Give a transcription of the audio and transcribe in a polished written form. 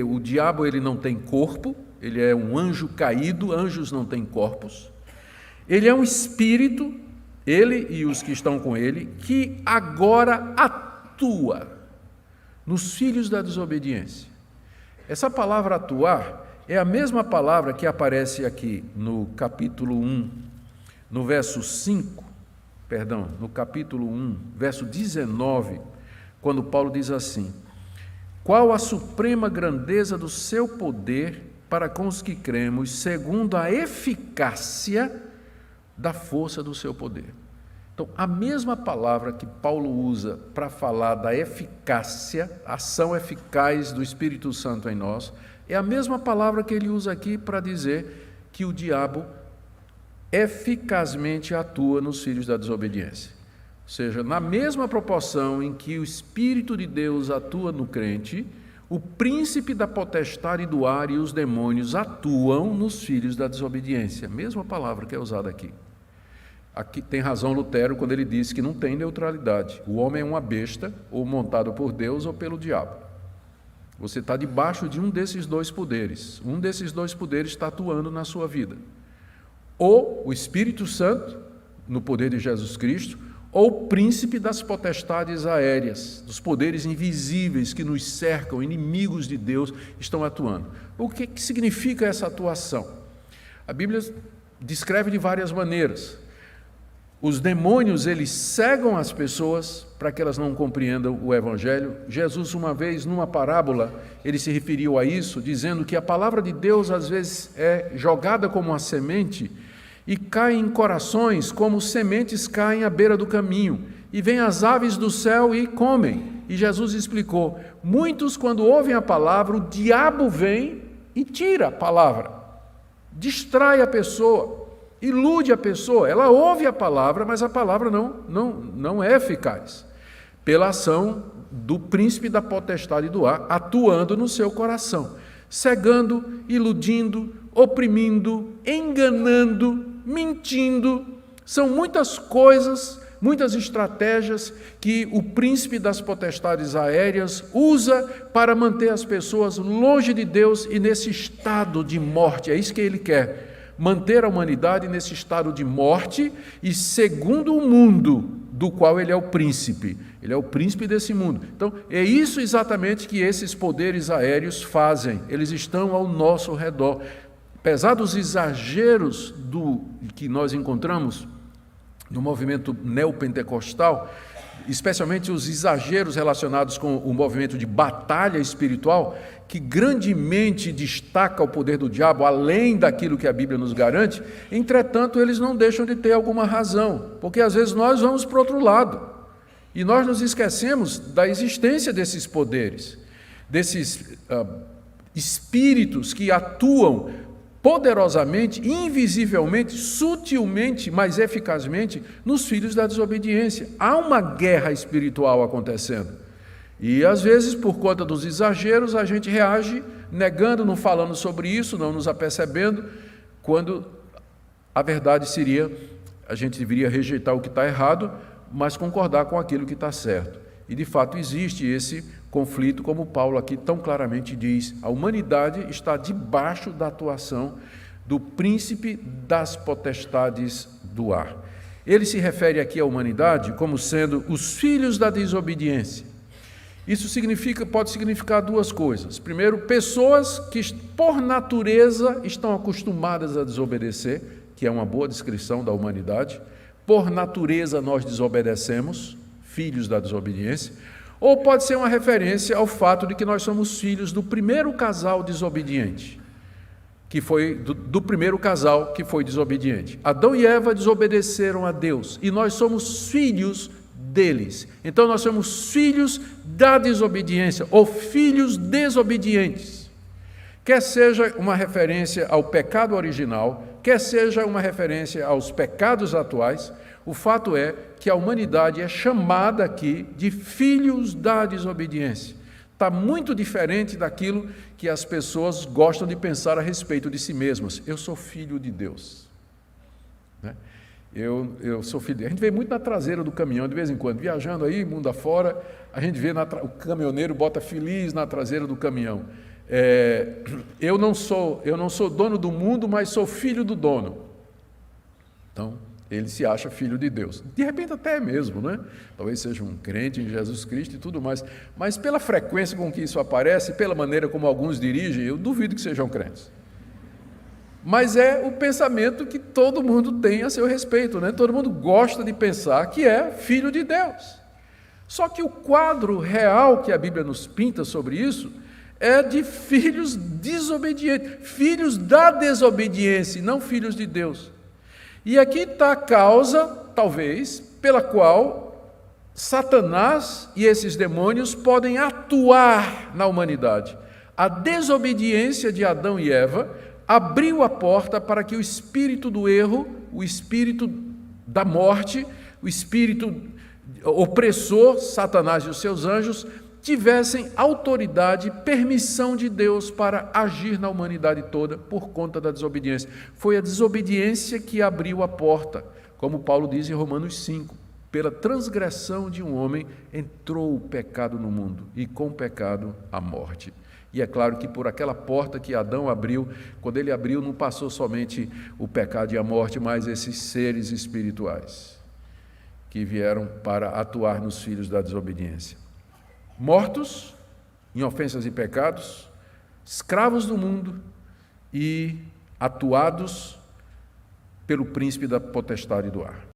O diabo ele não tem corpo, ele é um anjo caído, anjos não têm corpos. Ele é um espírito, ele e os que estão com ele, que agora atua nos filhos da desobediência. Essa palavra atuar é a mesma palavra que aparece aqui no capítulo 1, no verso 5, no capítulo 1, verso 19, quando Paulo diz assim: qual a suprema grandeza do seu poder para com os que cremos, segundo a eficácia da força do seu poder. Então, a mesma palavra que Paulo usa para falar da eficácia, ação eficaz do Espírito Santo em nós, é a mesma palavra que ele usa aqui para dizer que o diabo eficazmente atua nos filhos da desobediência. Ou seja, na mesma proporção em que o Espírito de Deus atua no crente, o príncipe da potestade do ar e os demônios atuam nos filhos da desobediência. Mesma palavra que é usada aqui. Aqui tem razão Lutero quando ele diz que não tem neutralidade. O homem é uma besta, ou montado por Deus ou pelo diabo. Você está debaixo de um desses dois poderes. Um desses dois poderes está atuando na sua vida. Ou o Espírito Santo, no poder de Jesus Cristo, ou o príncipe das potestades aéreas, dos poderes invisíveis que nos cercam, inimigos de Deus, estão atuando. O que significa essa atuação? A Bíblia descreve de várias maneiras. Os demônios, eles cegam as pessoas para que elas não compreendam o Evangelho. Jesus, uma vez, numa parábola, ele se referiu a isso, dizendo que a palavra de Deus, às vezes, é jogada como uma semente e cai em corações como sementes caem à beira do caminho. E vêm as aves do céu e comem. E Jesus explicou, muitos, quando ouvem a palavra, o diabo vem e tira a palavra, distrai a pessoa, ilude a pessoa, ela ouve a palavra, mas a palavra não é eficaz, pela ação do príncipe da potestade do ar, atuando no seu coração, cegando, iludindo, oprimindo, enganando, mentindo. São muitas coisas, muitas estratégias que o príncipe das potestades aéreas usa para manter as pessoas longe de Deus e nesse estado de morte. É isso que ele quer. Manter a humanidade nesse estado de morte e segundo o mundo do qual ele é o príncipe. Ele é o príncipe desse mundo. Então, é isso exatamente que esses poderes aéreos fazem. Eles estão ao nosso redor. Apesar dos exageros que nós encontramos no movimento neopentecostal, especialmente os exageros relacionados com o movimento de batalha espiritual, que grandemente destaca o poder do diabo, além daquilo que a Bíblia nos garante, entretanto, eles não deixam de ter alguma razão, porque às vezes nós vamos para o outro lado, e nós nos esquecemos da existência desses poderes, desses espíritos que atuam poderosamente, invisivelmente, sutilmente, mas eficazmente, nos filhos da desobediência. Há uma guerra espiritual acontecendo. E, às vezes, por conta dos exageros, a gente reage negando, não falando sobre isso, não nos apercebendo, quando a verdade seria, a gente deveria rejeitar o que está errado, mas concordar com aquilo que está certo. E, de fato, existe esse conflito, como Paulo aqui tão claramente diz, a humanidade está debaixo da atuação do príncipe das potestades do ar. Ele se refere aqui à humanidade como sendo os filhos da desobediência. Isso pode significar duas coisas. Primeiro, pessoas que por natureza estão acostumadas a desobedecer, que é uma boa descrição da humanidade. Por natureza nós desobedecemos, filhos da desobediência. Ou pode ser uma referência ao fato de que nós somos filhos do primeiro casal desobediente, que foi do primeiro casal que foi desobediente. Adão e Eva desobedeceram a Deus e nós somos filhos deles. Então nós somos filhos da desobediência ou filhos desobedientes. Quer seja uma referência ao pecado original, quer seja uma referência aos pecados atuais, o fato é que a humanidade é chamada aqui de filhos da desobediência. Está muito diferente daquilo que as pessoas gostam de pensar a respeito de si mesmas. Eu sou filho de Deus. Né? Eu sou filho. A gente vê muito na traseira do caminhão, de vez em quando, viajando aí, mundo afora, a gente vê o caminhoneiro bota feliz na traseira do caminhão. eu não sou dono do mundo, mas sou filho do dono. Então, ele se acha filho de Deus. De repente até é mesmo, né? Talvez seja um crente em Jesus Cristo e tudo mais. Mas pela frequência com que isso aparece, pela maneira como alguns dirigem, eu duvido que sejam crentes. Mas é o pensamento que todo mundo tem a seu respeito, né? Todo mundo gosta de pensar que é filho de Deus. Só que o quadro real que a Bíblia nos pinta sobre isso é de filhos desobedientes, filhos da desobediência, não filhos de Deus. E aqui está a causa, talvez, pela qual Satanás e esses demônios podem atuar na humanidade. A desobediência de Adão e Eva abriu a porta para que o espírito do erro, o espírito da morte, o espírito opressor, Satanás e os seus anjos, tivessem autoridade, permissão de Deus para agir na humanidade toda por conta da desobediência. Foi a desobediência que abriu a porta, como Paulo diz em Romanos 5, pela transgressão de um homem entrou o pecado no mundo, e com o pecado a morte. E é claro que por aquela porta que Adão abriu, quando ele abriu, não passou somente o pecado e a morte, mas esses seres espirituais que vieram para atuar nos filhos da desobediência. Mortos em ofensas e pecados, escravos do mundo e atuados pelo príncipe da potestade do ar.